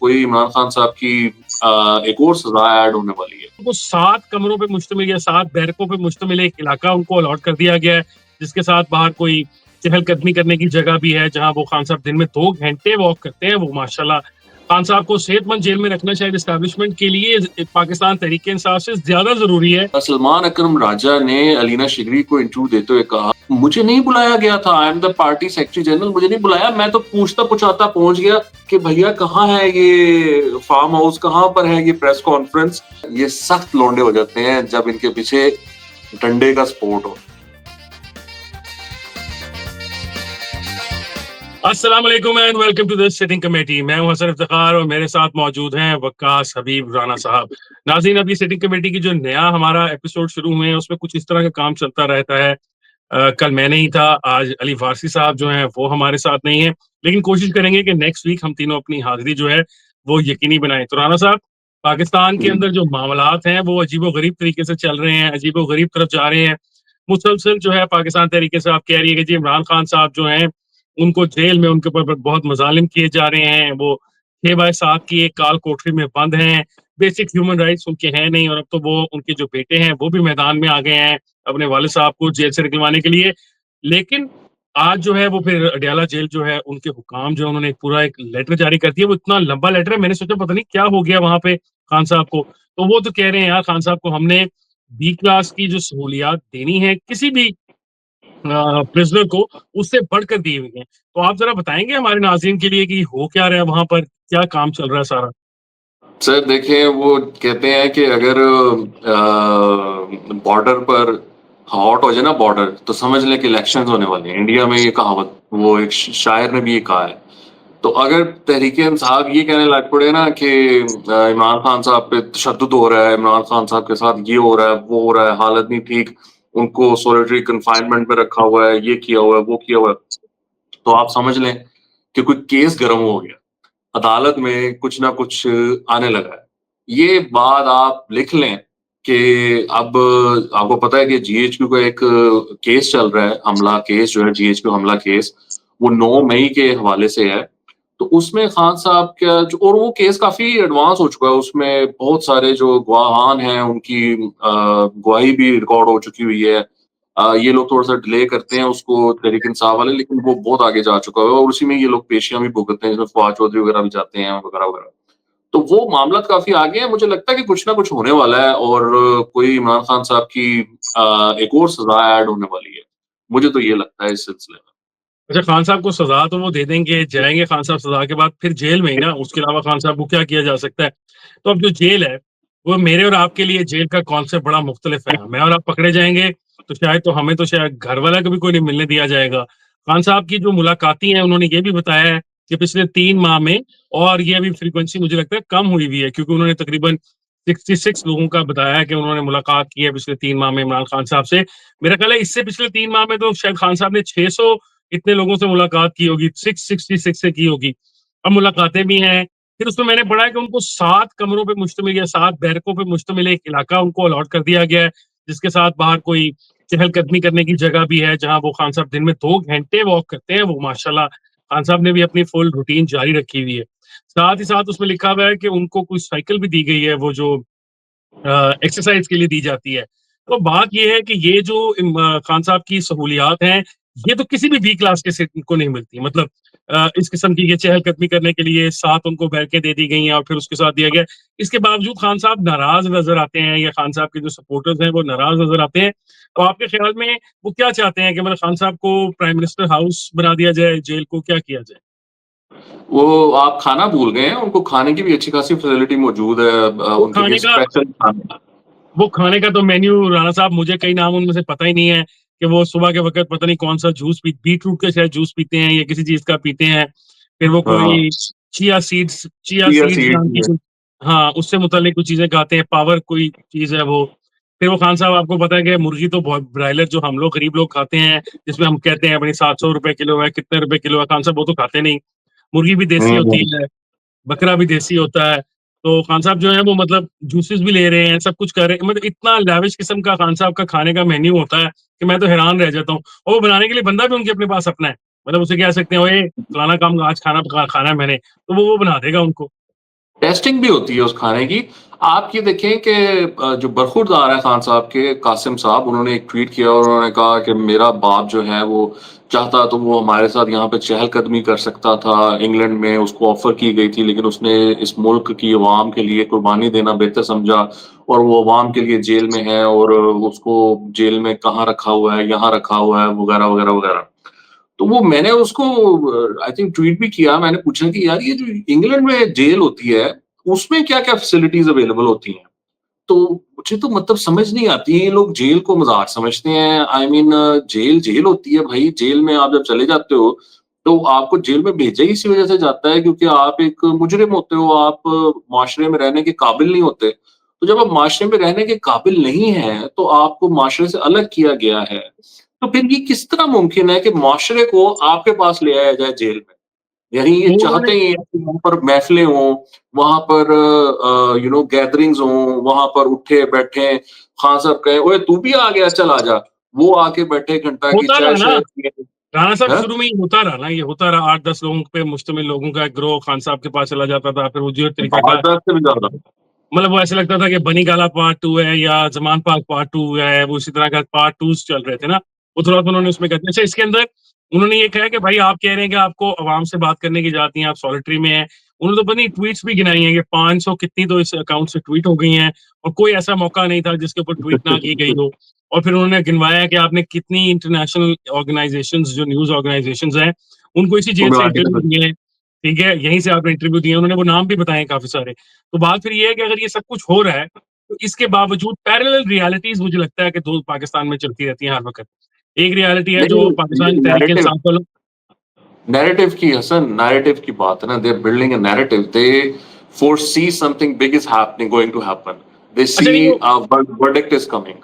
कोई इमरान खान साहब की एक और सजा ऐड होने वाली है। वो 7 कमरों पे मुश्तमिल या 7 बैरकों पे मुश्तमिल एक इलाका उनको अलॉट कर दिया गया है, जिसके साथ बाहर कोई चहलकदमी करने की जगह भी है, जहाँ वो खान साहब दिन में 2 घंटे वॉक करते हैं। वो माशाल्लाह खान साहब को सेहतमंद जेल में रखना शायद एस्टैब्लिशमेंट के लिए पाकिस्तान तहरीक-ए-इंसाफ से ज़्यादा ज़रूरी है। सलमान अकरम राजा ने अलीना शिगरी को इंटरव्यू देते हुए कहा, मुझे नहीं बुलाया गया था, I am the party secretary general, मुझे नहीं बुलाया, मैं तो पूछता पुछाता पहुंच गया कि भैया कहाँ है ये फार्म हाउस, कहाँ पर है ये प्रेस कॉन्फ्रेंस। ये सख्त लौंडे हो जाते हैं जब इनके पीछे डंडे का सपोर्ट हो। अस्सलाम वालेकुम and welcome to the sitting committee. मैं हूं हसन इफ्तिखार और मेरे साथ मौजूद हैं वक्कास हबीब राना साहब। नाज़रीन, अभी सिटिंग कमेटी की जो नया हमारा एपिसोड शुरू हुए हैं उसमें कुछ इस तरह का काम चलता रहता है। कल मैं नहीं था, आज अली वारसी साहब जो हैं वो हमारे साथ नहीं है, लेकिन कोशिश करेंगे कि नेक्स्ट वीक हम तीनों अपनी हाजिरी जो है वो यकीनी बनाएं। तो राना साहब, पाकिस्तान के अंदर जो मामलात हैं वो अजीबो-गरीब तरीके से चल रहे हैं, अजीबो-गरीब तरफ जा रहे हैं। मुसलसल जो है पाकिस्तान तहरीक इंसाफ कह रही है कि जी इमरान खान साहब जो हैं उनको जेल में उनके ऊपर बहुत मज़ालिम किए जा रहे हैं। वो 6/7 की एक काल कोठरी में बंद हैं। बेसिक ह्यूमन राइट्स उनके हैं नहीं, और अब तो वो उनके जो बेटे हैं वो भी मैदान में आ गए हैं अपने वालिद साहब को जेल से निकलवाने के लिए। लेकिन आज जो है वो फिर अडयाला जेल जो है उनके हुकाम जो है उन्होंने पूरा एक लेटर जारी कर दिया। वो इतना लंबा लेटर है, मैंने सोचा पता नहीं क्या हो गया वहाँ पे खान साहब को। तो वो तो कह रहे हैं यार खान साहब को हमने बी क्लास की जो सहूलियात देनी है किसी भी प्रिज़नर को, उससे बढ़कर दी हुई हैं। तो आप ज़रा बताएँगे हमारे नाज़रीन के लिए कि हो क्या रहा है वहाँ पर? क्या काम चल रहा है सारा? सर देखें, वो कहते हैं कि अगर बॉर्डर पर हॉट हो जाए ना बॉर्डर, तो समझ लें कि इलेक्शंस होने वाले हैं। इंडिया में ये कहावत, वो एक शायर ने भी ये कहा है। तो अगर तहरीक-ए-इंसाफ ये कहने लग पड़े ना कि इमरान खान साहब पे तशद्दुद हो रहा है, इमरान खान साहब के साथ ये हो रहा है, वो हो रहा है, हालत नहीं ठीक, उनको सॉलिटरी कन्फाइनमेंट में रखा हुआ है, ये किया हुआ है, वो किया हुआ है, तो आप समझ लें कि कोई केस गरम हो गया। अदालत में कुछ ना कुछ आने लगा है। ये बात आप लिख लें कि अब आपको पता है कि जीएचक्यू का एक केस चल रहा है, हमला केस जो है, जीएचक्यू हमला केस, वो 9 मई के हवाले से है। तो उसमें खान साहब का जो, और वो केस काफ़ी एडवांस हो चुका है, उसमें बहुत सारे जो गवाहान हैं उनकी गवाही भी रिकॉर्ड हो चुकी हुई है। ये लोग थोड़ा-सा डिले करते हैं उसको तहरीक-इंसाफ वाले, लेकिन वो बहुत आगे जा चुका है और उसी में ये लोग पेशियाँ भी भुगतते हैं, जिसमें फवाद चौधरी वगैरह भी जाते हैं वगैरह-वगैरह। तो वो मामला काफ़ी आगे है, मुझे लगता है कि कुछ ना कुछ होने वाला है और कोई इमरान खान साहब की एक और सज़ा ऐड होने वाली है। मुझे तो ये लगता है इस सिलसिले में। अच्छा, खान साहब को सज़ा तो वो दे देंगे, जाएँगे खान साहब सज़ा के बाद फिर जेल में ही ना, उसके अलावा खान साहब को क्या किया जा सकता है? तो अब जो जेल है, वो मेरे और आपके लिए जेल का कॉन्सेप्ट बड़ा मुख्तलिफ है। मैं और आप पकड़े जाएँगे, तो हमें तो शायद घरवाला को भी कोई नहीं मिलने दिया जाएगा। खान साहब की जो मुलाकाती हैं, उन्होंने ये भी बताया है कि पिछले 3 माह में, और ये अभी फ्रीक्वेंसी मुझे लगता है कम हुई हुई है, क्योंकि उन्होंने तकरीबन 66 लोगों का बताया है कि उन्होंने मुलाकात की है पिछले 3 माह में इमरान खान साहब से। मेरा ख़्याल है इससे पिछले 3 माह में तो शायद खान साहब ने 600 इतने लोगों से मुलाकात की होगी, 666 से की होगी। अब मुलाकातें भी हैं। फिर उसमें मैंने पढ़ा है कि उनको 7 कमरों पे मुश्तमिल या 7 बैरकों पे मुश्तमिल एक इलाका उनको अलॉट कर दिया गया है, जिसके साथ बाहर कोई चहलकदमी करने की जगह भी है, जहाँ वो खान साहब दिन में 2 घंटे वॉक करते हैं। वो माशाल्लाह खान साहब ने भी अपनी फुल रूटीन जारी रखी हुई है। साथ ही साथ उसमें लिखा हुआ है कि उनको कोई साइकिल भी दी गई है, वो जो एक्सरसाइज के लिए दी जाती है। तो बात ये है कि ये जो खान साहब की सहूलियात हैं, ये तो किसी भी बी क्लास के से को नहीं मिलती। मतलब इस किस्म की ये चहलकदमी करने के लिए 7 उनको बैठकें दे दी गई हैं और फिर उसके साथ दिया गया है। इसके बावजूद खान साहब नाराज़ नज़र आते हैं, या खान साहब के जो सपोर्टर्स हैं वो नाराज़ नज़र आते हैं। तो आपके ख़्याल में वो क्या चाहते हैं कि मतलब खान साहब को प्राइम मिनिस्टर हाउस बना दिया जाए, जेल को क्या किया जाए? वो आप खाना भूल गए हैं, उनको खाने की भी अच्छी खासी फैसिलिटी मौजूद है, वो उनके लिए खाने का स्पेशल खाना। वो खाने का तो मेन्यू राणा साहब, मुझे कई नाम उनमें से पता ही नहीं है कि वो सुबह के वक़्त पता नहीं कौन-सा जूस पी बीटरूट का शायद जूस पीते हैं या किसी चीज़ का पीते हैं। फिर वो हाँ, कोई चिया चिया सीड्स सीड्स नाम की भी है। कुछ, हाँ, उससे मुतल्लिक कुछ चीज़ें खाते हैं, पावर कोई चीज़ है वो। फिर वो खान साहब, आपको पता है कि मुर्गी तो बहुत ब्रायलर जो हम लोग गरीब लोग खाते हैं, जिसमें हम कहते हैं भाई ₹700 किलो है, कितने रुपए किलो है, खान साहब वो तो खाते नहीं। मुर्गी भी देसी होती हुँ, है, बकरा भी देसी होता है। तो खान साहब जो है वो मतलब जूसेस भी ले रहे हैं, सब कुछ कर रहे हैं। मतलब इतना लाविश किस्म का खान साहब का खाने का मेन्यू होता है कि मैं तो हैरान रह जाता हूँ। और वो बनाने के लिए बंदा भी उनके अपने पास अपना है। मतलब उसे कह सकते हैं, ओए फलाना काम आज खाना पका खाना है मैंने, तो वो बना देगा उनको। टेस्टिंग भी होती है उस खाने की। आप ये देखें कि जो बरखुरदार हैं खान साहब के, कासिम साहब, उन्होंने एक ट्वीट किया और उन्होंने कहा कि मेरा बाप जो है वो चाहता तो वो हमारे साथ यहाँ पे चहलकदमी कर सकता था इंग्लैंड में, उसको ऑफ़र की गई थी, लेकिन उसने इस मुल्क की अवाम के लिए कुर्बानी देना बेहतर समझा और वो अवाम के लिए जेल में है और उसको जेल में कहाँ रखा हुआ है, यहाँ रखा हुआ है, वगैरह, वगैरह, वगैरह। तो वो मैंने उसको आई थिंक ट्वीट भी किया, मैंने पूछा कि यार ये जो इंग्लैंड में जेल होती है, उसमें क्या-क्या फैसिलिटीज़ अवेलेबल होती हैं? तो मुझे तो मतलब समझ नहीं आती, ये लोग जेल को मज़ाक समझते हैं। आई मीन जेल जेल होती है भाई, जेल में आप जब चले जाते हो, तो आपको जेल में भेजा ही इसी वज़ह से जाता है क्योंकि आप एक मुजरिम होते हो, आप माशरे में रहने के काबिल नहीं होते। तो जब आप माशरे में रहने के काबिल नहीं हैं, तो आपको माशरे से अलग किया गया है। तो फिर ये किस तरह मुमकिन है कि माशरे को आपके पास ले आया जाए जेल में? यानी ये वो चाहते उन्होंने ही हैं कि वहाँ पर महफ़िलें हों, वहाँ पर गैदरिंग्स हों, वहाँ पर उठे-बैठे खान साहब कहें, "ओए तू भी आ गया? चल आजा।" वो आके बैठे घंटा की होता रहा ना, चाय-शाय पिए। राणा साहब हैं? शुरू में ही होता रहा ना, ये होता रहा 8-10 लोगों पे मुश्तमिल लोगों का एक गिरोह खान साहब के पास चला जाता था, फिर वो जो तरीका का 8-10 से भी ज़्यादा। मतलब वो ऐसा लगता था कि बनी गाला पार्ट 2 है या ज़मान पार्क पार्ट 2 है, वो इसी तरह का पार्ट 2s चल रहे थे ना, वो थोड़ा-सा उन्होंने उसमें कर दिया। अच्छा इसके अंदर उन्होंने ये कहा कि भाई आप कह रहे हैं कि आपको आवाम से बात करने की इजाज़त नहीं है, आप सॉलिटरी में हैं। उन्होंने तो पता नहीं ट्वीट्स भी गिनाई हैं कि 500 कितनी तो इस अकाउंट से ट्वीट हो गई हैं और कोई ऐसा मौका नहीं था जिसके ऊपर ट्वीट ना की गई हो। और फिर उन्होंने गिनवाया कि आपने कितनी इंटरनेशनल ऑर्गनाइज़ेशंस जो न्यूज़ ऑर्गनाइज़ेशंस हैं, उनको इसी जेल उनमें से आगे इंटरव्यू तक दिए हैं, ठीक है? यहीं से आपने इंटरव्यू दिए हैं, उन्होंने वो नाम भी बताए हैं काफ़ी सारे। तो बात फिर ये है कि अगर ये सब कुछ हो रहा है, तो इसके बावजूद पैरेलल रियलिटीज़ मुझे लगता है कि 2 पाकिस्तान में चलती रहती हैं हर वक़्त। एक रियलिटी है नहीं, जो पाकिस्तान ये नैरेटिव तहरीक-ए-इंसाफ वालों नैरेटिव की हसन, नैरेटिव की बात है ना, they are building a narrative, they foresee something big is happening, going to happen. They अच्छा नहीं see a verdict is coming.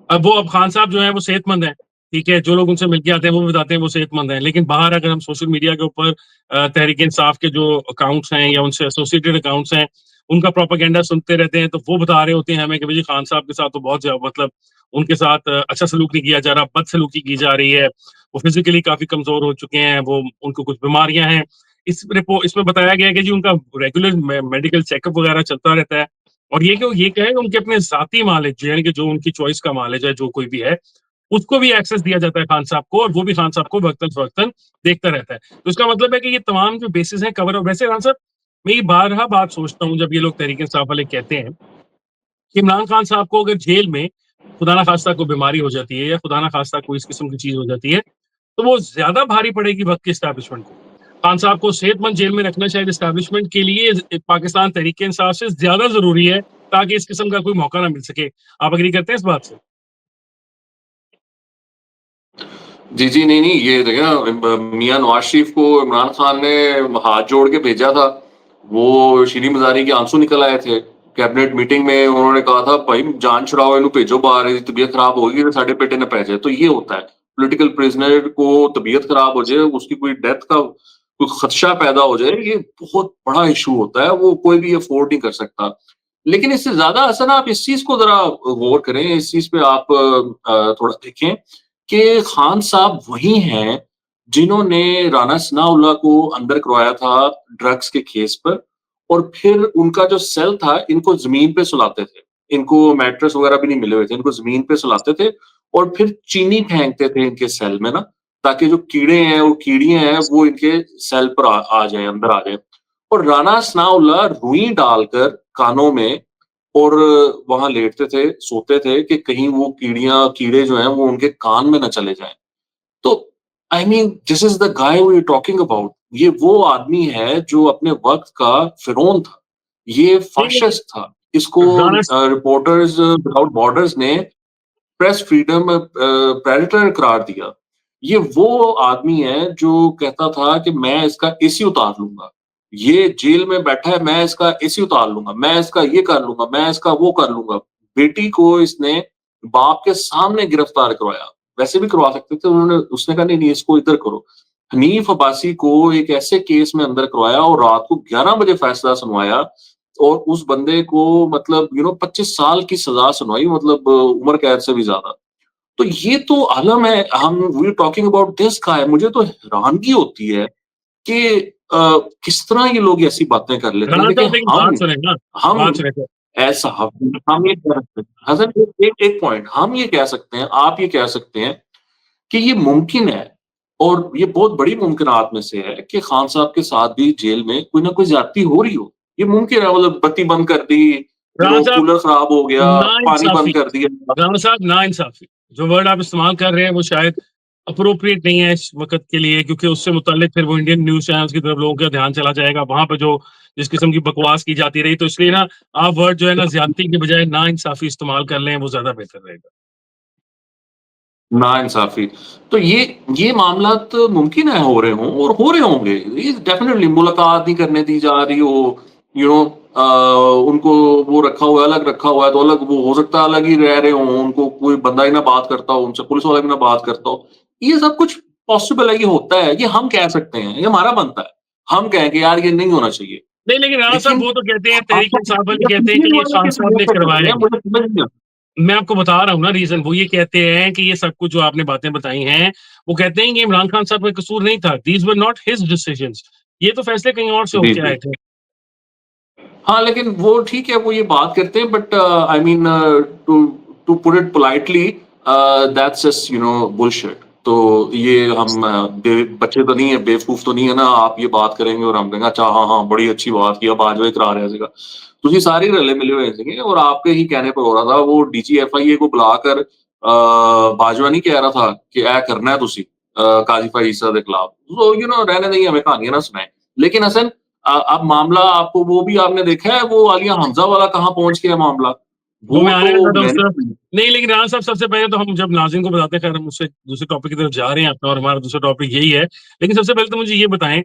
अब खान साहब जो हैं वो सेहतमंद हैं, ठीक है? जो लोग उनसे मिल के आते हैं वो भी बताते हैं वो सेहतमंद हैं। लेकिन बाहर अगर हम सोशल मीडिया के ऊपर तहरीक-ए-इंसाफ के जो अकाउंट्स हैं या उनसे एसोसिएटेड अकाउंट्स हैं, उनका प्रोपेगेंडा सुनते रहते हैं, तो वो बता रहे होते हैं हमें कि भई खान साहब के साथ तो बहुत मतलब उनके साथ अच्छा सलूक नहीं किया जा रहा, बदसलूकी की जा रही है। वो फिज़िकली काफ़ी कमज़ोर हो चुके हैं, वो उनको कुछ बीमारियाँ हैं। इसमें बताया गया है कि जी उनका रेगुलर मेडिकल चेकअप वगैरह चलता रहता है। और ये क्यों ये क्या है उनके अपने ज़ाती मालिक यानी कि जो उनकी चॉइस का माल है, चाहे जो कोई भी है, उसको भी एक्सेस दिया जाता है खान साहब को और वो भी खान साहब को वक़्तन-फ़वक़्तन देखता रहता है। तो इसका मतलब है कि ये तमाम जो बेसिस हैं कवर वैसे खान साहब मैं ये बारहा बात सोचता हूँ जब ये लोग तहरीक-ए-इंसाफ वाले कहते हैं कि इमरान खान साहब को अगर जेल में खुदा ना ख़ास्ता कोई बीमारी हो जाती है या खुदा ना ख़ास्ता कोई इस किस्म की चीज़ हो जाती है, तो वो ज़्यादा भारी पड़ेगी वक़्त की एस्टेब्लिशमेंट को। खान साहब को सेहतमंद जेल में रखना शायद एस्टेब्लिशमेंट के लिए पाकिस्तान तहरीक-ए-इंसाफ से ज़्यादा ज़रूरी है, ताकि इस किस्म का कोई मौका ना मिल सके। आप एग्री करते हैं इस बात से? जी, जी, नहीं, नहीं, ये देखिए ना मियाँ नवाज़ शरीफ को इमरान खान ने हाथ जोड़ के भेजा था। वो शीरी मज़ारी के आंसू निकल आए थे। कैबिनेट मीटिंग में उन्होंने कहा था, "भाई जान छुड़ाओ, इन्हू भेजो बाहर, इहदी तबीयत खराब हो गई, साडे पेटे ना पै जाए।" तो ये होता है। पॉलिटिकल प्रिज़नर को तबीयत खराब हो जाए, उसकी कोई डेथ का कोई खदशा पैदा हो जाए, ये बहुत बड़ा इश्यू होता है, वो कोई भी अफ़ोर्ड नहीं कर सकता। लेकिन इससे ज़्यादा हसन आप इस चीज़ को ज़रा गौर करें, इस चीज़ पे आप थोड़ा देखें कि खान साहब वही हैं, जिन्होंने राना सनाउल्लाह को अंदर करवाया था ड्रग्स के केस पर और फिर उनका जो सेल था, इनको ज़मीन पे सुलाते थे। इनको मैट्रेस वगैरह भी नहीं मिले हुए थे, इनको ज़मीन पे सुलाते थे और फिर चीनी फेंकते थे इनके सेल में ना, ताकि जो कीड़े हैं, वो कीड़ियाँ हैं, वो इनके सेल पर आ जाएँ, अंदर आ जाएँ। और राना सनाउल्लाह रुई डालकर कानों में और वहाँ लेटते थे, सोते थे कि कहीं वो कीड़े जो हैं वो उनके कान में ना चले जाएँ। तो I mean this is the guy we are talking about. ये वो आदमी है जो अपने वक़्त का फ़िरौन था। ये नहीं, फ़ाशिस्ट था। इसको राणा रिपोर्टर्स विदाउट बॉर्डर्स ने प्रेस फ्रीडम प्रेडेटर करार दिया। ये वो आदमी है जो कहता था कि मैं इसका एसी उतार लूँगा। ये जेल में बैठा है, मैं इसका एसी उतार लूँगा, मैं इसका ये कर लूँगा, मैं इसका वो कर लूँगा। बेटी को इसने बाप के सामने गिरफ्तार करवाया। वैसे भी करवा सकते थे, उन्होंने उसने कहा नहीं-नहीं इसको इधर करो। हनीफ अब्बासी को एक ऐसे केस में अंदर करवाया और रात को 11 बजे फैसला सुनवाया और उस बंदे को मतलब 25 साल की सज़ा सुनवाई मतलब उम्र कैद से भी ज़्यादा। तो ये तो आलम है, हम we are talking about this guy. मुझे तो हैरानगी होती है कि किस तरह ये लोग ऐसी बातें कर लेते हैं। राणा देखिए साहब लेकिन बात सुने ना, बात हम सुने तो। ऐसा हम ये कह सकते हैं हसन एक पॉइंट हम ये कह सकते हैं, आप ये कह सकते हैं कि ये मुमकिन है और ये बहुत बड़ी मुमकिनात में से है कि खान साहब के साथ भी जेल में कोई ना कोई ज़्यादती हो रही हो। ये मुमकिन है मतलब बत्ती बंद कर दी, राणा साहब कूलर खराब हो गया, पानी नाइंसाफ़ी, बंद कर दिया। राणा साहब नाइंसाफ़ी, जो वर्ड आप इस्तेमाल कर रहे हैं वो शायद एप्रोप्रिएट नहीं है इस वक़्त के लिए, क्योंकि उससे मुतल्लिक फिर वो इंडियन न्यूज़ चैनल्स की तरफ लोगों का ध्यान चला जाएगा, वहाँ पे जो जिस किस्म की बकवास की जाती रही, तो इसलिए ना आप वर्ड जो है ना ज़्यादती के बजाय नाइंसाफ़ी इस्तेमाल कर लें, वो ज़्यादा बेहतर रहेगा। नाइंसाफ़ी। तो ये मामलात मुमकिन है हो रहे हों और हो रहे होंगे। ये डेफ़िनिटली मुलाकात नहीं करने दी जा रही हो, यू नो उनको वो रखा हुआ है, अलग रखा हुआ है, तो अलग वो हो सकता है अलग ही रह रहे हों, उनको कोई बंदा ही ना बात करता हो उनसे, पुलिस वाला भी ना बात करता हो। ये सब कुछ पॉसिबल है, ये होता है, ये हम कह सकते हैं, ये हमारा बनता है। हम कहें कि यार ये नहीं होना चाहिए। नहीं, लेकिन राणा साहब लेकिन वो तो कहते हैं, तहरीक आपको इंसाफ वाले ये कहते हैं पिछले कि ये वाले खान कैसे साहब बोल ने सकते हैं? करवाया है। मुझे समझ नहीं आता। मैं आपको बता रहा हूँ ना रीज़न, वो ये कहते हैं कि ये सब कुछ जो आपने बातें बताई हैं, वो कहते हैं कि इमरान खान साहब का कसूर नहीं था, these were not his decisions, ये तो फैसले कहीं और से जी, होके जी। आए थे। हाँ, लेकिन वो ठीक है, वो ये बात करते हैं but I mean to to put it politely that's just bullshit. तो ये हम बच्चे तो नहीं है, बेवकूफ तो नहीं है ना, आप ये बात करेंगे और हम कहेंगे अच्छा हाँ, हाँ, बड़ी अच्छी बात की, अब आज वो इकरार है सीगा। ਤੁਸੀਂ ਸਾਰੇ रले मिले हुए ਸੀਗੇ और आपके ही कहने पर हो रहा था, वो डीजी एफआईए को बुलाकर बाजवा नहीं कह रहा था कि ऐ करना है तुसी काजी फाइज ईसा के खिलाफ। तो रहने देंगे, हमें कहानियां ना सुनाएं। लेकिन हसन अब मामला आपको वो भी आपने देखा है, वो आलिया हमजा वाला कहाँ पहुँच गया मामला? वो वो मैं आने तो लगा था उस तरफ। मैंने नहीं, लेकिन राणा साहब सबसे पहले तो हम जब नाज़रीन को बताते हैं, खैर हम उससे दूसरे टॉपिक की तरफ जा रहे हैं अपना, और हमारा दूसरा टॉपिक यही है। लेकिन सबसे पहले तो मुझे ये बताएँ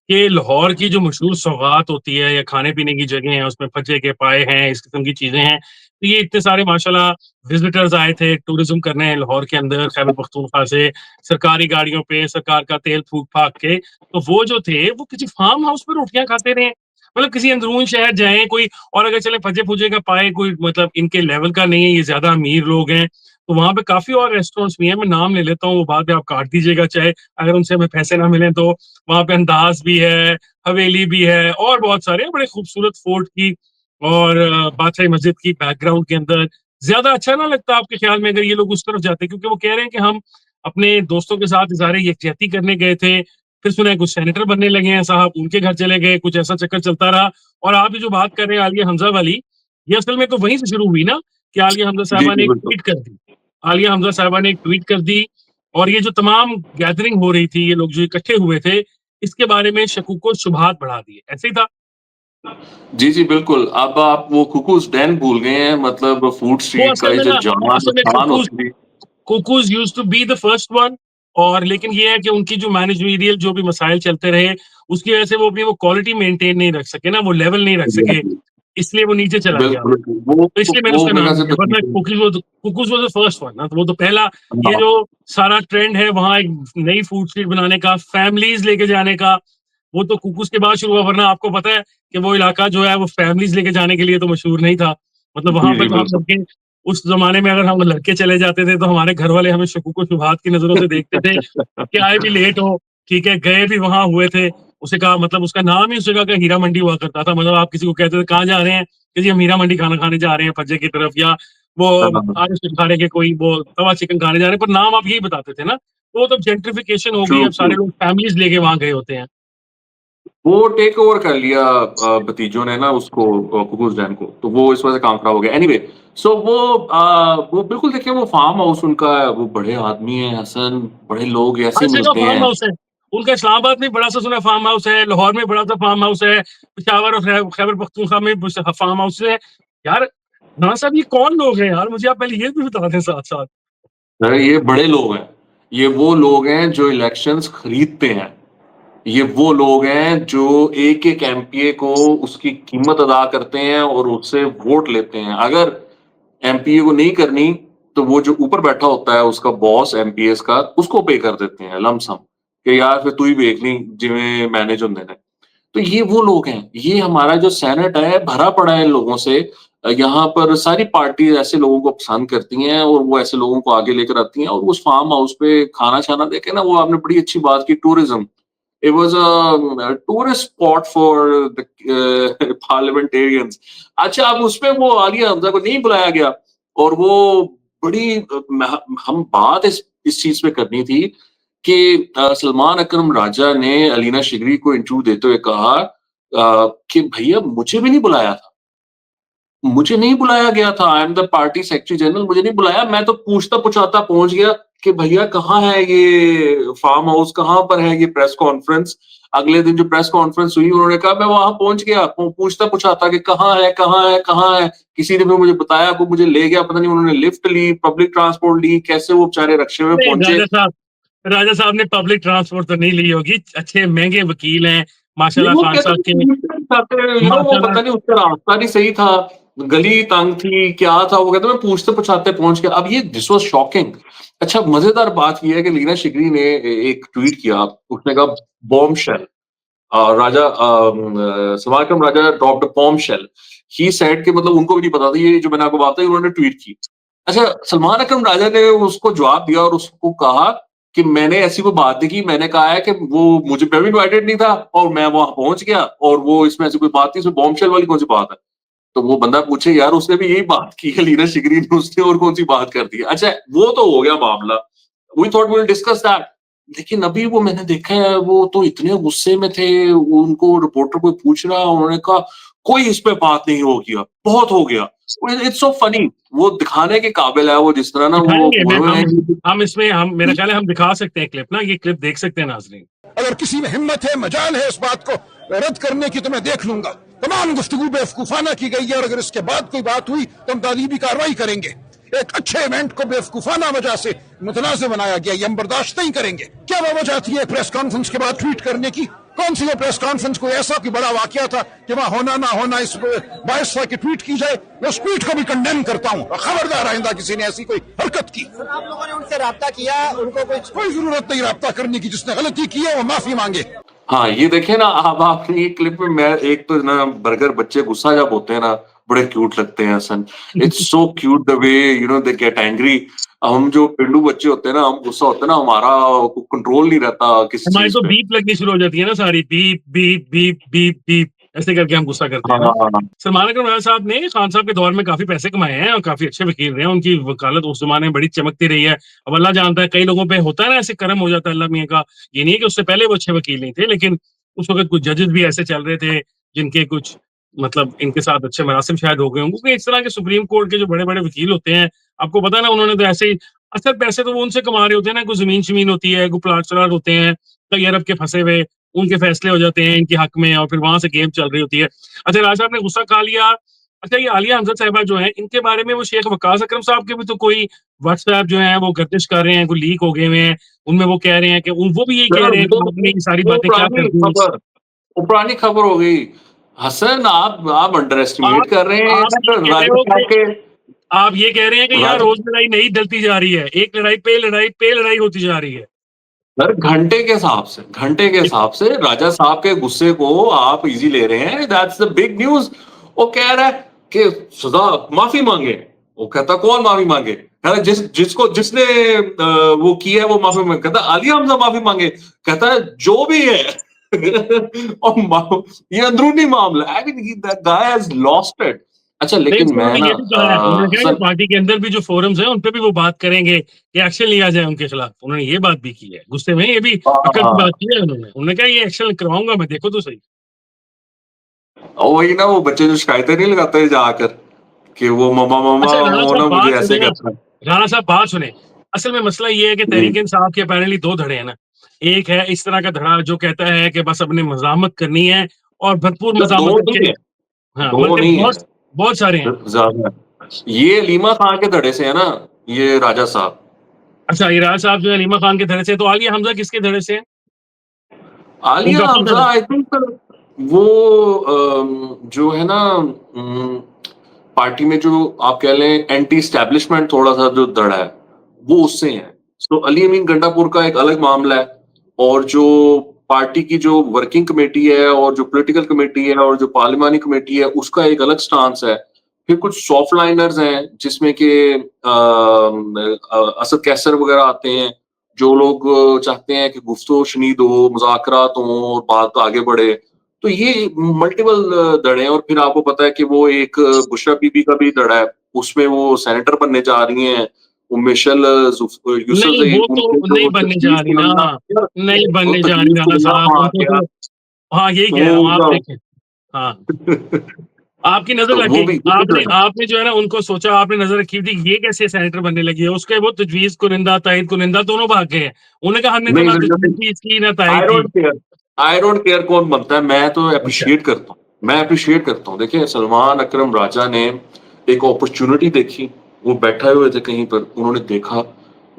कि लाहौर की जो मशहूर सौगात होती है या खाने-पीने की जगह है, उसमें फज्जे के पाए हैं, इस किस्म की चीज़ें हैं। तो ये इतने सारे माशाल्लाह विज़िटर्स आए थे टूरिज़्म करने लाहौर के अंदर, खैबर पख्तूनख्वा से, सरकारी गाड़ियों पे सरकार का तेल फूँक-फाँक के। तो वो जो थे, वो किसी फार्म हाउस पे रोटियाँ खाते रहे। मतलब किसी अंदरून शहर जाएँ कोई, और अगर चले फज्जे-फुज्जे का पाए, कोई मतलब इनके लेवल का नहीं है, ये ज़्यादा अमीर लोग हैं, तो वहाँ पे काफ़ी और रेस्टोरेंट्स भी हैं, मैं नाम ले लेता हूँ, वो बाद में आप काट दीजिएगा चाहे अगर उनसे हमें पैसे ना मिलें तो। वहाँ पे अंदाज़ भी है, हवेली भी है और बहुत सारे बड़े खूबसूरत फोर्ट की और बादशाही मस्जिद की बैकग्राउंड के अंदर। ज़्यादा अच्छा ना लगता आपके ख़्याल में अगर ये लोग उस तरफ जाते? क्योंकि वो कह रहे हैं कि हम अपने दोस्तों के साथ इज़हार यकजहती करने गए थे, फिर सुना है कुछ सेनेटर बनने लगे हैं साहब, उनके घर चले गए, कुछ ऐसा चक्कर चलता रहा। और आप ये जो बात कर रहे हैं आलिया हमज़ा वाली, ये असल में तो वहीं से शुरू हुई ना कि आलिया हमज़ा जी, साहिबा ने जी, एक बिल्कुल। ट्वीट कर दी। आलिया हमज़ा साहिबा ने एक ट्वीट कर दी और ये जो तमाम गैदरिंग हो रही थी, ये लोग जो इकट्ठे हुए थे, इसके बारे में शकूक व शुबहात बढ़ा दिए, ऐसे ही था? जी, जी, बिल्कुल। अब आप वो कुकुज़ डैन भूल गए हैं, मतलब फूड वो स्ट्रीट का असल ये में जो ना जान असल में शान कुकूज़ होती थी। Cuckoos used to be the first one, और लेकिन ये है कि उनकी जो मैनेजरियल जो भी मसाइल चलते रहे, उसकी वजह से वो अपनी वो क्वालिटी मेंटेन नहीं रख सके ना, वो लेवल नहीं रख सके, एग्ज़ैक्टली। इसलिए वो नीचे चला गया। बिल्कुल, बिल्कुल। तो इसलिए मैंने वो उसका मेरे नाम ख्याल से लिया, वरना तकरीबन कुकूज़ वाज़ द फर्स्ट वन ना, तो वो तो पहला। ये हाँ, जो सारा ट्रेंड है वहाँ एक नई फूड स्ट्रीट बनाने का, फैमिलीज़ लेके जाने का, वो तो कुकूज़ के बाद शुरू हुआ, वरना आपको पता है कि वो इलाका जो है वो फैमिलीज़ लेके जाने के लिए तो मशहूर नहीं था। मतलब वहाँ जी, पे जी, तो हम बिल्कुल। लड़के, उस ज़माने में अगर हम लड़के चले जाते थे तो हमारे घर वाले हमें शकूक व शुबहात की नज़रों से देखते थे कि आए भी लेट हो, ठीक है, गए भी वहाँ हुए थे। उसे कहा मतलब उसका नाम ही उस जगह का हीरा मंडी हुआ करता था। मतलब आप किसी को कहते थे कहाँ जा रहे हैं? कि जी हम हीरा मंडी खाना खाने जा रहे हैं फज्जे की तरफ, या वो हाँ, आरिफ चिकन के कोई वो तवा चिकन खाने जा रहे हैं, पर नाम आप यही बताते थे ना। तो तब जेंट्रिफिकेशन हो ट्रू, गई, अब ट्रू। सारे लोग फैमिलीज़ लेके वहाँ गए होते हैं। वो टेक ओवर कर लिया भतीजों ने ना उसको कुकुज़ डैन को, तो वो इस वजह से काम खराब हो गया। एनीवे सो वो बिल्कुल देखिए वो फार्म हाउस उनका है, वो बड़े आदमी हैं हसन, बड़े लोग हर ऐसे जगह मिलते फार्म हैं। हाउस है। उनका इस्लामाबाद में बड़ा-सा सुना फार्म हाउस है, लाहौर में बड़ा-सा फार्म हाउस है, पेशावर और खैबर पख्तूनख्वा में फार्म हाउस है। यार, ना साहब ये कौन लोग हैं यार? मुझे आप पहले ये भी बता दें साथ-साथ। अरे ये बड़े लोग हैं। ये वो लोग हैं जो इलेक्शंस खरीदते हैं। ये वो लोग हैं जो एक-एक एमपीए को उसकी कीमत अदा करते हैं और उससे वोट लेते हैं। अगर एमपीए को नहीं करनी, तो वो जो ऊपर बैठा होता है उसका बॉस एमपीएस का, उसको पे कर देते हैं लमसम कि यार फिर तू ही देख ली जिवें मैनेज हुंदे ने। तो ये वो लोग हैं। ये हमारा जो सेनेट है भरा पड़ा है इन लोगों से। यहाँ पर सारी पार्टी ऐसे लोगों को पसंद करती हैं और वो ऐसे लोगों को आगे लेकर आती हैं और उस फार्म हाउस पे खाना-शाना देखे ना वो आपने बड़ी अच्छी बात की tourism. It was a tourist spot for the parliamentarians. अच्छा, अब उसमें वो आलिया हमजा को नहीं बुलाया गया और वो बड़ी हम बात इस चीज पे करनी थी कि सलमान अकरम राजा ने अलीना शिगरी को इंटरव्यू देते हुए कहा कि भैया मुझे भी नहीं बुलाया था, मुझे नहीं बुलाया गया था, I am the party secretary general, मुझे नहीं बुलाया, मैं तो पूछता-पुछाता पहुँच गया कि भैया कहाँ है ये फार्म हाउस, कहाँ पर है ये प्रेस कॉन्फ्रेंस? अगले दिन जो प्रेस कॉन्फ्रेंस हुई उन्होंने कहा मैं वहाँ पहुँच गया, पूछता-पुछाता कि कहाँ है, कहाँ है, कहाँ है? किसी ने भी मुझे बताया, वो मुझे ले गया, पता नहीं उन्होंने लिफ्ट ली, पब्लिक ट्रांसपोर्ट ली, कैसे वो बेचारे रिक्शे में नहीं, पहुँचे। राजा साहब ने पब्लिक ट्रांसपोर्ट तो नहीं ली होगी, अच्छे महँगे वकील हैं, नहीं, माशाल्लाह वो खान कहते साहब हैं के वो माशाल्लाह पता नहीं उसका रास्ता नहीं सही था, गली तंग थी, क्या था, वो कहते हैं मैं पूछते-पुछाते पहुँच गया। अब ये दिस वाज़ शॉकिंग। अच्छा, मज़ेदार बात ये है कि लीना शिगरी ने एक ट्वीट किया, उसने कहा bombshell, Salman Akram Raja dropped a bombshell. He said कि मतलब उनको भी नहीं पता था, ये जो मैंने आपको बात बताई, उन्होंने ट्वीट की। अच्छा, सलमान अकरम राजा ने उसको जवाब दिया और उसको कहा कि मैंने ऐसी कोई बात नहीं की, मैंने कहा है कि वो मैं भी इनवाइटेड नहीं था और मैं वहाँ पहुँच गया और वो इसमें ऐसी कोई बात नहीं, इसमें बॉम्बशेल वाली कौन-सी बात है? तो वो बंदा पूछे यार उसने भी यही बात की है लीना शिगरी ने, उसने और कौन-सी बात कर दी है? अच्छा, वो तो हो गया मामला। We thought we will discuss that. लेकिन अभी वो मैंने देखा है वो तो इतने गुस्से में थे, उनको रिपोर्टर कोई पूछ रहा, उन्होंने कहा कोई इस पे बात नहीं हो गया, बहुत हो गया। इट्स सो फनी, वो दिखाने के काबिल है, वो जिस तरह ना वो दिखाएँगे मैं हुए हैं। हम इसमें हम मेरा ख्याल है हम दिखा सकते हैं क्लिप ना, ये क्लिप देख सकते हैं नाज़रीन। अगर किसी में हिम्मत है, मजाल है इस बात को रद्द करने की तो मैं देख लूंगा। तमाम गुफ्तगू बेवकूफाना की गई है और अगर इसके बाद कोई बात हुई तो हम तालीबी कार्रवाई करेंगे। एक अच्छे इवेंट को बेवकूफाना वजह से मुतनाज़ बनाया गया, ये हम बर्दाश्त नहीं करेंगे। क्या वजह थी प्रेस कॉन्फ्रेंस के बाद ट्वीट करने की? कौन सी वो प्रेस कॉन्फ्रेंस कोई ऐसा कोई बड़ा वाकया था कि वहां होना ना होना इस बायस था कि ट्वीट की जाए? मैं उस ट्वीट को भी कंडेम करता हूं। खबरदार आइंदा किसी ने ऐसी कोई हरकत की। आप लोगों ने उनसे राब्ता किया, उनको कोई जरूरत नहीं राब्ता करने की, जिसने गलती की है वो माफी मांगे। हाँ, ये देखे ना, अब आपने ये क्लिप में मैं एक तो ना बर्गर बच्चे गुस्सा जब होते हैं ना, बड़े क्यूट लगते हैं Hasan. It's so cute the way they get angry. हम जो पेंडू बच्चे होते हैं ना, हम गुस्सा होते हैं ना, हमारा कंट्रोल नहीं रहता किसी हमारी चीज तो पे। बीप लगनी शुरू हो जाती है ना सारी, beep beep beep beep beep ऐसे करके हम गुस्सा करते हैं ना। हाँ, सलमान अकरम राजा साहब ने खान साहब के दौर में काफ़ी पैसे कमाए हैं और काफ़ी अच्छे वकील रहे हैं, उनकी वकालत उस ज़माने में बड़ी चमकती रही है। अब अल्लाह जानता है कई लोगों पे होता है ना ऐसे करम हो जाता है अल्लाह मियाँ का, ये नहीं है कि उससे पहले वो अच्छे वकील नहीं थे, लेकिन उस वक़्त कुछ जजेस भी ऐसे चल रहे थे, जिनके कुछ मतलब इनके साथ अच्छे मरासिम शायद हो गए होंगे, क्योंकि इस तरह के सुप्रीम कोर्ट के जो बड़े-बड़े वकील होते हैं, आपको पता है ना उन्होंने तो ऐसे ही असल पैसे तो वो उनसे कमा रहे होते हैं ना, कोई ज़मीन-शमीन होती है, कोई प्लाट-श्लाट होते हैं, कई अरब के फँसे हुए, उनके फैसले हो जाते हैं इनके हक में और फिर वहाँ से गेम चल रही होती है। अच्छा, राजा साहब ने गुस्सा खा लिया। अच्छा, ये आलिया हमज़ा साहिबा जो हैं, इनके बारे में वो शेख वकास अकरम साहब के भी तो कोई व्हाट्सऐप जो है वो गर्दिश कर रहे हैं, कोई लीक हो गए हुए हैं। उनमें वो कह रहे हैं कि वो भी यही कह यार रहे हैं कि आपने ये सारी बातें क्या कर दी। वो पुरानी खबर हो गई। हसन, आप अंडर आप एस्टिमेट कर रहे हैं आप ये कह रहे राजा हो साहब कि के। आप ये कह रहे हैं कि यहाँ राजा रोज़ लड़ाई नहीं डलती जा रही है। एक लड़ाई पे लड़ाई होती जा रही है। सर, घंटे के हिसाब से राजा साहब के गुस्से को आप इजी ले रहे हैं, दैट्स द बिग न्यूज। वो कह रहा है कि सजा माफी मांगे। वो कहता कौन माफी मांगे? कहता जिसने वो किया है वो माफी मांगे। कहता आलिया हमजा माफी मांगे। कहता है जो भी है। और ये अंदरूनी मामला, I mean that guy has lost it. अच्छा, नहीं, लेकिन उसमें मैं उन्होंने ना ये भी कहा है, उन्होंने कहा है कि हसन, पार्टी के अंदर भी जो फोरम्स हैं, उन पे भी वो बात करेंगे कि एक्शन लिया जाए उनके खिलाफ। उन्होंने ये बात भी की है, गुस्से में ये भी अकड़ की बात की है उन्होंने। उन्होंने कहा ये एक्शन करवाऊँगा मैं, देखो तो सही। वही ना वो बच्चे जो शिकायतें नहीं लगाते जाकर कि वो ममा ममा अच्छा, राणा वो साहब ना मुझे बात ऐसे सुने ना, करता है। राणा साहब बात सुने। असल में मसला ये है कि जी। तहरीक-ए-इंसाफ के अपैरेंटली 2 धड़े हैं ना। एक है इस तरह का धड़ा जो कहता है कि बस अपने मज़ामत करनी है और भरपूर सर, मज़ामत 2 करके नहीं है, हाँ, 2 बल्कि नहीं है, बहुत बहुत सारे हैं। ज़्यादा है। ये अलीमा खां के धड़े से है ना, ये राजा साहब। अच्छा, ये राणा साहब जो है अलीमा खान के धड़े से, तो आलिया हमज़ा किसके धड़े से है? आलिया उनका अपना हमजा धड़ा आई थिंक वो जो है ना पार्टी में जो आप कह लें एंटी एस्टैब्लिशमेंट थोड़ा-सा जो धड़ा है, वो उससे है। तो अली अमीन गंडापुर का एक अलग मामला है और जो पार्टी की जो वर्किंग कमेटी है और जो पॉलिटिकल कमेटी है और जो पार्लिमानी कमेटी है, उसका एक अलग स्टांस है। फिर कुछ सॉफ्ट लाइनर्स हैं जिसमें कि असद कैसर वगैरह आते हैं, जो लोग चाहते हैं कि गुफ्तगू शनीद हो, मुज़ाकरात हों और बात आगे बढ़े। तो ये मल्टीपल धड़े हैं और फिर आपको पता है कि वो एक बुशरा बीबी का भी धड़ा है, उसमें वो सेनेटर बनने जा रही हैं, वो मिशेल नहीं, यूसुफ़ज़ई वो उनके तो नहीं जो बनने जा तजवीज़ रही कुनंदा ना, नहीं वो बनने जा रही तजवीज़ राणा कुनंदा साहब, वहाँ आ उनको गया। तो हाँ, यही कह रहा हूँ, आप तो देखें हाँ, आपकी नज़र तो लग वो गई। भी आपने आपने जो है ना उनको सोचा, आपने नज़र रखी थी, ये कैसे सेनेटर बनने लगी है? उसके वो तजवीज़ कुनिंदा, तायद कुनिंदा दोनों भाग गए हैं। उन्होंने कहा हमने तो नहीं ना नहीं तजवीज़ की इसकी, ना आई तायद की। Don't care I don't care कौन बनता है, मैं तो अच्छा। एप्रिशिएट करता हूँ। मैं एप्रिशिएट करता हूँ। देखिए सलमान अकरम राजा ने एक अपॉर्च्युनिटी देखी, वो बैठे हुए थे कहीं पर, उन्होंने देखा,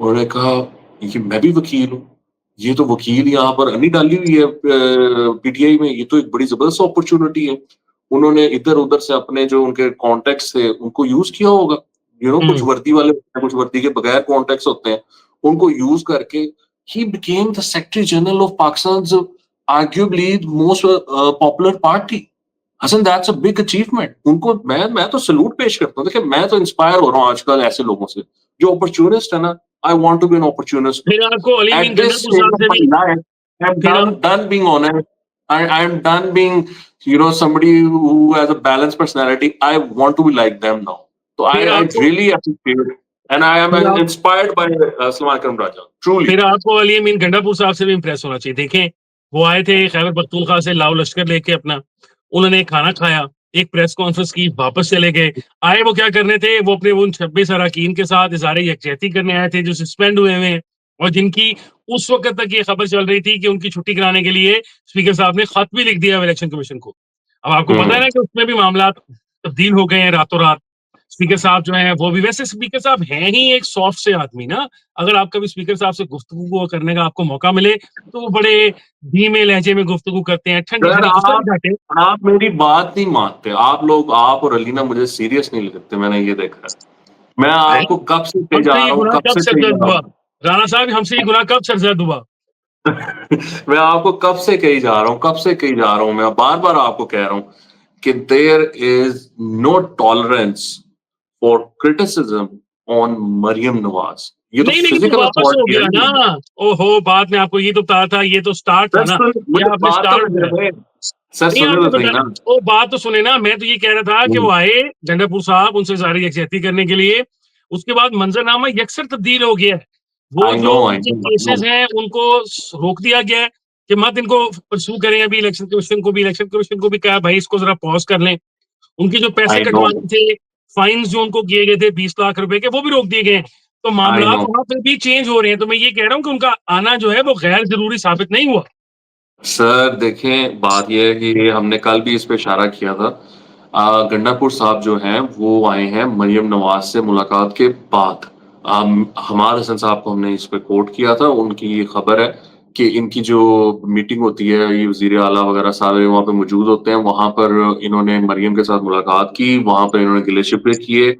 उन्होंने कहा ये मैं भी वकील हूँ, ये तो वकील यहाँ पर अन्नी डाली हुई है पीटीआई में, ये तो एक बड़ी ज़बरदस्त अपॉर्च्युनिटी है। उन्होंने इधर-उधर से अपने जो उनके कॉन्टैक्ट्स थे, उनको यूज़ किया होगा। कुछ हुँ। वर्दी वाले होते हैं, कुछ वर्दी के बगैर कॉन्टैक्ट्स होते हैं, उनको यूज़ करके he became the Secretary General of Pakistan's arguably most popular party. Hasan that's a big achievement. उनको मैं तो सैल्यूट पेश करता हूँ। देखिए मैं तो इंस्पायर हो रहा हूँ आजकल ऐसे लोगों से जो अपॉर्चुनिस्ट है ना। I want to be an opportunist फिर आपको Ali at Amin this Gandapur stage साहब ऑफ से भी माय लाइफ। आई एम फिर आप done being honest. I am done being somebody who has a balanced personality. I want to be like them now. So फिर I आपको really appreciate and I am फिर आप inspired by Salman Karam Raja. Truly. फिर आपको अली अमीन गंडापुर साहब से भी impress होना चाहिए। देखें, वो आए थे खैबर पख्तूनख्वा से लाओ लश्कर लेके अपना, उन्होंने खाना खाया, एक प्रेस कॉन्फ्रेंस की, वापस चले गए। आए वो क्या करने थे, वो अपने उन 26 अरकान के साथ इज़हारे यकजहती करने आए थे जो सस्पेंड हुए हुए हैं और जिनकी उस वक़्त तक ये खबर चल रही थी कि उनकी छुट्टी कराने के लिए स्पीकर साहब ने खत भी लिख दिया इलेक्शन कमीशन को। अब आपको पता है Hmm. ना कि उसमें भी मामलात तब्दील हो गए हैं रातों-रात। स्पीकर साहब जो हैं वो भी वैसे स्पीकर साहब हैं ही एक सॉफ्ट से आदमी ना, अगर आप कभी स्पीकर साहब से गुफ्तगू करने का आपको मौका मिले, तो वो बड़े धीमे लहजे में गुफ्तगू करते हैं, सर ठंडी-ठंडी गुस्सा नहीं दिखाते। आप मेरी बात नहीं मानते। आप लोग आप और अलीना मुझे सीरियस नहीं लेते, मैंने ये देखा है। मैं नहीं, आपको कब से कही जा हमसे ये रहा हूँ, गुनाह कब कब से कही जा सरज़द रहा हुआ? हूँ। राणा साहब हमसे ये गुनाह कब सरज़द हुआ? मैं आपको कब से कही जा रहा हूँ, कब से कही जा रहा हूँ। मैं बार-बार आपको कह रहा हूँ कि there is no tolerance for criticism on Maryam Nawaz. ये तो नहीं, लेकिन फिर फिज़िकल वापस हो अथॉरिटी है गया ना ये। ना। ओहो! बाद में आपको ये तो बताया था, ये तो स्टार्ट था सर ना, सुन ये मुझे आपने बात तो स्टार्ट लगने बताया। दें। सर नहीं, सुने आपने तो सही बता ना। वो बात तो सुने ना, मैं तो ये कह रहा था कि हुँ। वो आए गंडापुर साहब, उनसे सारी यकजहती करने के लिए, उसके बाद मंज़रनामा यकसर तब्दील हो गया है। वो जो आई उनके नो। केसेज़ हैं, उनको रोक दिया गया है कि मत इनको परस्यू करें अभी इलेक्शन कमीशन को भी कहा भाई इसको ज़रा पॉज़ कर लें। उनके जो पैसे आई नो। कटवाने थे, फाइन्स जो उनको किए गए थे 20 लाख रुपए के, वो भी रोक दिए गए हैं। तो आई मामलात नो। वहाँ पे भी चेंज हो रहे हैं। तो मैं ये कह रहा हूँ कि उनका आना जो है वो गैर ज़रूरी साबित नहीं हुआ। सर देखें, बात ये है कि ये हमने कल भी इस पे इशारा किया था। गंडापुर साहब जो हैं, वो आए हैं मरियम नवाज़ से मुलाकात के बाद। हमाद हसन साहब को हमने इस पे कोट किया था, उनकी ये खबर है कि इनकी जो मीटिंग होती है, ये वज़ीर आला वगैरह सारे वहाँ पे मौजूद होते हैं, वहाँ पर इन्होंने मरियम के साथ मुलाकात की, वहाँ पे इन्होंने गिले-शिकवे किए।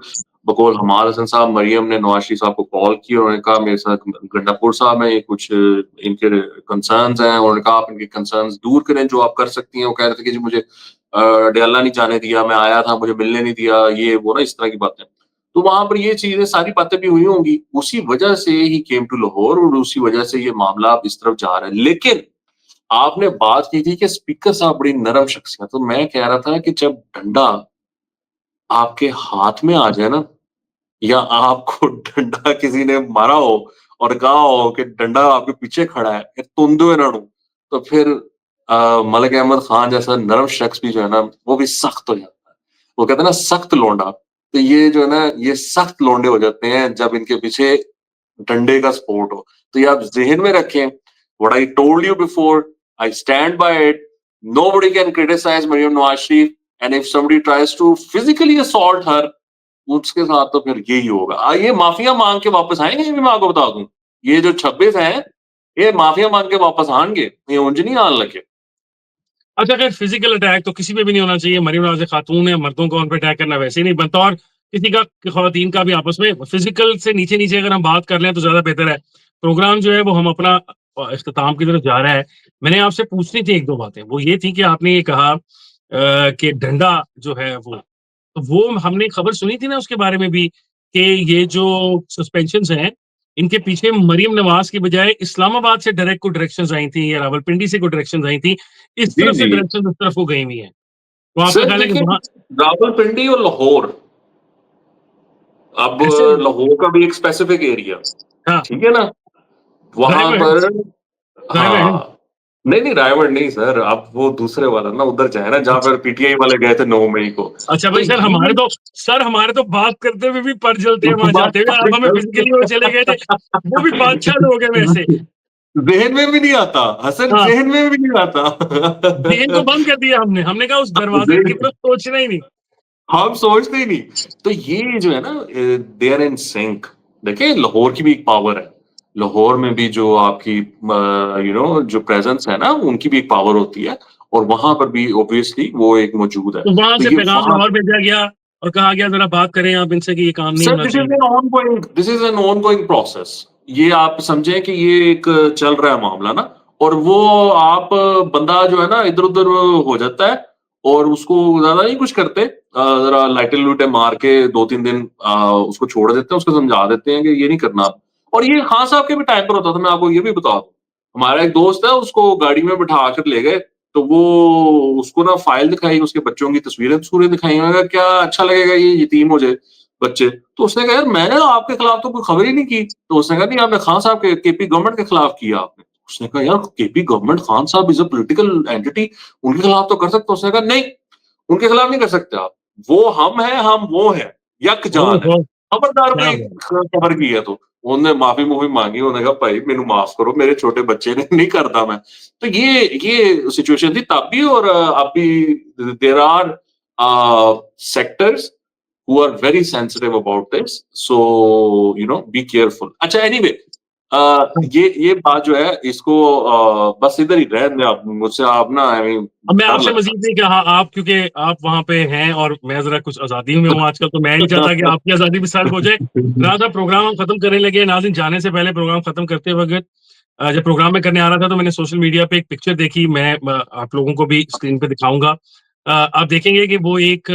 बकौल हमाद हसन साहब, मरियम ने नवाज़ शरीफ साहब को कॉल की और उन्होंने कहा मेरे साथ गंडापुर साहब हैं, ये कुछ इनके कंसर्न्स हैं। उन्होंने कहा आप इनके कंसर्न्स दूर करें जो आप कर सकती हैं। वो कह रहे थे कि जी मुझे डयाला नहीं जाने दिया, मैं आया था, मुझे मिलने नहीं दिया, ये वो ना इस तरह की बातें। तो वहाँ पर ये चीज़ें सारी बातें भी हुई होंगी। उसी वजह से ही केम टू लाहौर और उसी वजह से ये मामला अब इस तरफ जा रहा है। लेकिन आपने बात की थी कि स्पीकर साहब बड़ी नरम शख्सियत, तो मैं कह रहा था कि जब डंडा आपके हाथ में आ जाए ना या आपको डंडा किसी ने मारा हो और कहा हो कि डंडा आपके पीछे खड़ा है, "ए तुंदो इन्हां नूं", तो फिर मलिक अहमद खान जैसा नरम शख्स भी जो है ना, वो भी सख्त हो जाता है। वो कहते हैं ना सख्त लौंडा, तो ये जो है ना, ये सख्त लौंडे हो जाते हैं जब इनके पीछे डंडे का सपोर्ट हो। तो ये आप ज़हन में रखें, what I told you before, I stand by it, nobody can criticise Maryam Nawaz Sharif and if somebody tries to physically assault her, उसके साथ तो फिर यही होगा। ये माफिया मांग के वापस आएंगे, ये भी मैं आपको बता दूं। ये जो 26 हैं, ये माफिया मांग के वापस आएंगे, ये उंज नहीं आने लगे। अच्छा, अगर फिजिकल अटैक तो किसी पे भी नहीं होना चाहिए। मरीम नवाज़ खातून है, मर्दों को उन पे अटैक करना वैसे ही नहीं बनता और किसी का ख़वातीन का भी आपस में फिजिकल से नीचे-नीचे अगर हम बात कर लें तो ज़्यादा बेहतर है। प्रोग्राम जो है वो हम अपना इख्तिताम की तरफ जा रहा है। मैंने आपसे पूछनी थी 1-2 बातें। वो ये थी कि आपने ये कहा कि डंडा जो है वो, तो वो हमने खबर सुनी थी ना उसके बारे में भी कि ये जो सस्पेंशंस हैं, इनके पीछे मरियम नवाज की बजाय इस्लामाबाद से डायरेक्ट को डायरेक्शंस आई थी या रावलपिंडी से को डायरेक्शंस आई थी, इस जी तरफ से जी डायरेक्शंस उस तरफ को गई हुई हैं। तो आपका सर, ख्याल है कि देखिए वहाँ रावलपिंडी और लाहौर, अब ऐसे लाहौर का भी एक स्पेसिफिक एरिया, हाँ, ठीक है ना, वहां रायगढ़ पर रायगढ़ हाँ, नहीं नहीं रायगढ़ नहीं सर, आप वो दूसरे वाला ना उधर जाए ना जहाँ पर पीटीआई वाले गए थे 9 मई को। अच्छा तो भाई सर हमारे तो बात करते हुए भी पर जलते हैं वहां जाते हुए, आप हमें फिजिकली वो चले गए थे, वो भी बादशाह लोग हैं वैसे। जहन में भी नहीं आता हसन, हाँ, जहन में भी नहीं आता। जेल को बंद कर दिया हमने कहा उस दरवाजे की तरफ सोचना ही नहीं। हम सोचते ही नहीं। तो ये जो है ना, दे आर इन सिंक। देखिए लाहौर की भी एक पावर है, लाहौर में भी जो आपकी जो प्रेजेंस है ना, उनकी भी एक पावर होती है, और वहां पर भी ऑब्वियसली वो एक मौजूद है। तो वहां तो से ये पैगाम वहां, लाहौर भेजा गया और कहा गया जरा बात करें आप इनसे कि ये काम नहीं सर होना चाहिए। This is an ongoing process. ये आप समझे कि ये एक चल रहा है मामला ना, और वो आप बंदा जो है ना इधर उधर हो जाता है, और उसको ज्यादा नहीं कुछ करते, जरा लाइटे लूटे मार के 2-3 दिन उसको छोड़ देते हैं, उसको समझा देते हैं कि ये नहीं करना। और ये खान साहब के भी टाइम पर होता था, मैं आपको ये भी बता दूं। हमारा एक दोस्त है, उसको गाड़ी में बिठा कर ले गए, तो वो उसको ना फाइल दिखाई, उसके बच्चों की तस्वीरें तस्वीरें दिखाई। मैंने कहा क्या अच्छा लगेगा ये यतीम हो जाए बच्चे? तो उसने कहा यार मैंने आपके खिलाफ तो कोई खबर ही नहीं की। तो उसने कहा नहीं, आपने खान साहब के केपी गवर्नमेंट के खिलाफ किया आपने। उसने कहा यार केपी गवर्नमेंट, खान साहब इज अ पॉलिटिकल एंटिटी, उनके खिलाफ तो कर सकते हो। उसने कहा नहीं, उनके खिलाफ नहीं कर सकते आप, वो हम हैं, हम वो हैं, यक जान है। ओहो, खबरदार क्या कोई बात। खबर की है तो। उन्होंने माफी मुफी मांगी, उन्होंने कहा भाई मेनू माफ करो, मेरे छोटे बच्चे ने नहीं करता मैं। तो ये सिचुएशन थी तब भी और अब भी। There are sectors who are very sensitive about this, so be careful। अच्छा anyway, ये बात जो है इसको बस इधर ही रहने दें आप, मुझसे आप ना I mean, अब मैं डर आपसे लगता मजीद नहीं कहा, आप क्योंकि आप वहां पे हैं और मैं जरा कुछ आजादी में हूँ आजकल, तो मैं नहीं चाहता कि आपकी आजादी भी सल्ब हो जाए। है। रात प्रोग्राम हम खत्म करने लगे। नाज़रीन, जाने से पहले प्रोग्राम खत्म करते वक्त जब प्रोग्राम में करने आ रहा था तो मैंने सोशल मीडिया पे एक पिक्चर देखी। मैं आप लोगों को भी स्क्रीन पे दिखाऊंगा। आप देखेंगे कि वो एक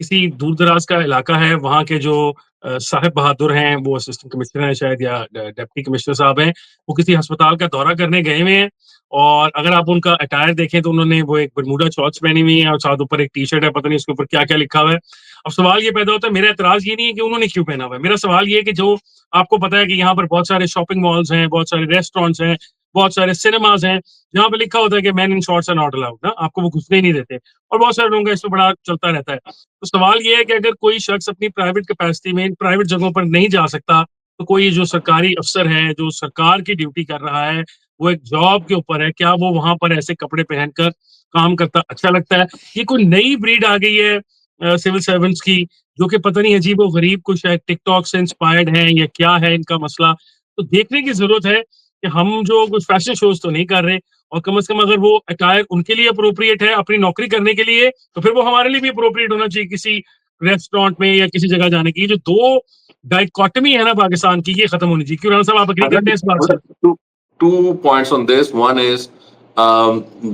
किसी दूर दराज का इलाका है। वहाँ के जो साहिब बहादुर हैं, वो असिस्टेंट कमिश्नर हैं शायद, या डिप्टी कमिश्नर साहब हैं, वो किसी अस्पताल का दौरा करने गए हुए हैं। और अगर आप उनका अटायर देखें तो उन्होंने वो एक बरमूडा शॉर्ट्स पहनी हुई है और साथ ऊपर एक टी शर्ट है, पता नहीं उसके ऊपर क्या क्या लिखा हुआ है। अब सवाल ये पैदा होता है, मेरा एतराज ये नहीं है कि उन्होंने क्यों पहना हुआ है, मेरा सवाल ये है कि जो आपको पता है कि यहाँ पर बहुत सारे शॉपिंग मॉल्स हैं, बहुत सारे रेस्टोरेंट्स हैं, बहुत सारे सिनेमाज हैं, जहाँ पे लिखा होता है कि man in shorts are not allowed, ना, आपको वो घुसने ही नहीं देते। और बहुत सारे लोगों का इसमें बड़ा चलता रहता है। तो सवाल ये है कि अगर कोई शख्स अपनी प्राइवेट कैपेसिटी में प्राइवेट जगहों पर नहीं जा सकता, तो कोई जो सरकारी अफसर है, जो सरकार की ड्यूटी कर रहा है, वो एक जॉब के ऊपर है, क्या वो वहां पर ऐसे कपड़े पहनकर काम करता अच्छा लगता है? ये कोई नई ब्रीड आ गई है सिविल सर्वेंट्स की, जो कि पता नहीं अजीब व गरीब, कुछ है टिकटॉक से इंस्पायर्ड है या क्या है इनका मसला। तो देखने की जरूरत है कि हम जो कुछ फैशन शोज तो नहीं कर रहे, और कम से कम अगर वो अटायर उनके लिए अप्रोप्रिएट है अपनी नौकरी करने के लिए, तो फिर वो हमारे लिए भी अप्रोप्रिएट होना चाहिए किसी रेस्टोरेंट में या किसी जगह जाने की। ये जो दो डाइकोटमी है ना पाकिस्तान की, ये खत्म होनी चाहिए। क्यों राना साहब, आप अग्री करते हैं इस बात से? Two points on this. One is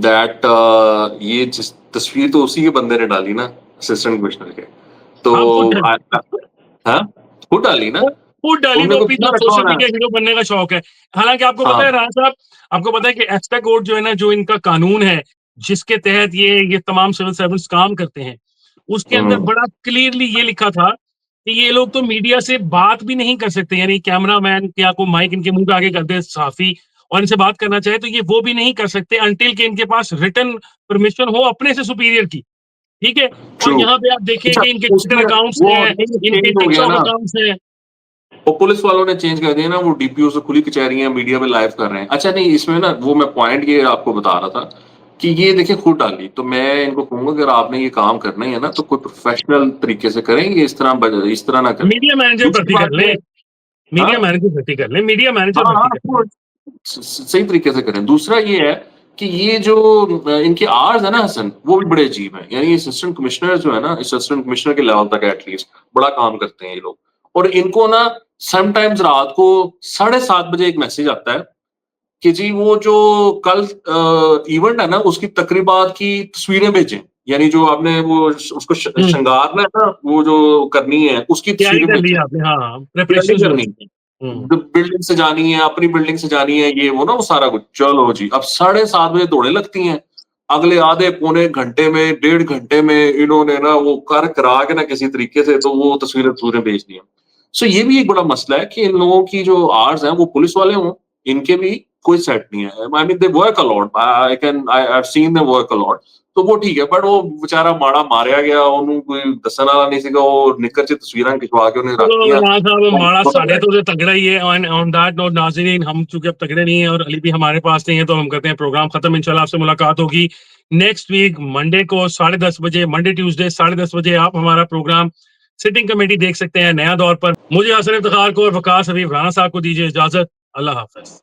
that ये जिस तस्वीर तो उसी के बंदे ने डाली ना, असिस्टेंट कमिश्नर के, तो हाँ, खुद डाली। हाँ खुद डाली ना, खुद डाली, तुमने वो कुछ भी सुना तो रखा सोशल होना। मीडिया हीरो बनने का शौक है। हालांकि आपको पता हाँ है राणा साहब, आपको पता है कि एस्टा कोड जो है ना, जो इनका कानून है जिसके तहत ये तमाम सिविल सर्वेंट्स काम करते हैं, उसके अंदर हम्म, बड़ा क्लियरली ये लिखा था कि ये लोग तो मीडिया से बात भी नहीं कर सकते, यानी कैमरा मैन या कोई माइक इनके मुंह पे आगे कर दे सहाफी और इनसे बात करना चाहे तो ये वो भी नहीं कर सकते अनटिल के इनके पास रिटन परमिशन हो अपने से सुपीरियर की। ठीक है। और ट्रू। यहाँ पे आप देखें अच्छा कि इनके ट्विटर उसमें अकाउंट्स वो हैं, चेंज इनके हो गया टिकटॉक ना, अकाउंट्स हैं। वो पुलिस वालों ने चेंज कर दिया ना, वो डीपीओ से खुली कचहरियां मीडिया में लाइव कर रहे हैं। अच्छा नहीं, इसमें ना वो मैं पॉइंट ये आपको बता रहा था कि ये देखिए खुद डाली, तो मैं इनको कहूंगा अगर आपने ये काम करना ही है ना, तो कोई प्रोफेशनल तरीके से करेंगे, इस तरह ना करें। मीडिया मैनेजर दूसरी भर्ती बात कर ये, लें, मीडिया हाँ मैनेजर भर्ती कर लें, मीडिया मैनेजर हाँ भर्ती हाँ, कर लें। वो सही तरीके से करें। दूसरा ये है कि ये जो इनके आर्स है ना हसन, वो भी बड़े अजीब हैं। यानी असिस्टेंट कमिश्नर जो है ना, असिस्टेंट कमिश्नर के लेवल तक एटलीस्ट बड़ा काम करते हैं ये लोग। और इनको ना समटाइम्स रात को 7:30 बजे एक मैसेज आता है कि जी वो जो कल इवेंट है ना, उसकी तकरीबात की तस्वीरें भेजें। यानी जो आपने वो उसको हम्म, श्रृंगारना है ना, वो जो करनी है उसकी तैयारी तस्वीरें कर ली भेजें, आपने, हाँ, तैयारी प्रिपरेशन शुरू करनी। कर दी। बिल्डिंग से जानी है, अपनी बिल्डिंग से जानी है, ये वो ना वो सारा कुछ। चलो जी, अब 7:30 बजे दौड़े लगती हैं। अगले आधे पौने घंटे में, 1.5 घंटे में इन्होंने ना वो कर करा के ना किसी तरीके से तो वो तस्वीरें भेज दी हैं। सो ये भी एक बड़ा मसला है कि इन लोगों की जो आवर्स हैं वो पुलिस वाले हों, इनके भी कोई सेट नहीं है। I mean they work a lot, I have seen them work a lot. तो वो ठीक है, बट वो बेचारा माड़ा मारिया गया, ਉਹਨੂੰ कोई दसन वाला नहीं ਸੀਗਾ, ਉਹ ਨਿੱਕਰ ਚ ਤਸਵੀਰਾਂ ਖਿਚਵਾ ਕੇ ਉਹਨੇ चलो ਰੱਖਤੀਆਂ। इमरान साहब माड़ा साढ़े तो तगड़ा ही है। ऑन दैट नोट नाज़रीन, हम चूंकि अब तगड़े नहीं है और अली भी हमारे पास नहीं है, तो हम करते हैं प्रोग्राम खत्म। इंशाल्लाह आपसे मुलाकात होगी नेक्स्ट वीक मंडे को 10:30 बजे, मंडे ट्यूसडे 10:30 बजे आप हमारा प्रोग्राम सिटिंग कमेटी देख सकते हैं नया दौर पर। मुझे हसन इफ्तिखार को और वकास हबीब राना साहब को दीजिए इजाजत। अल्लाह हाफिज।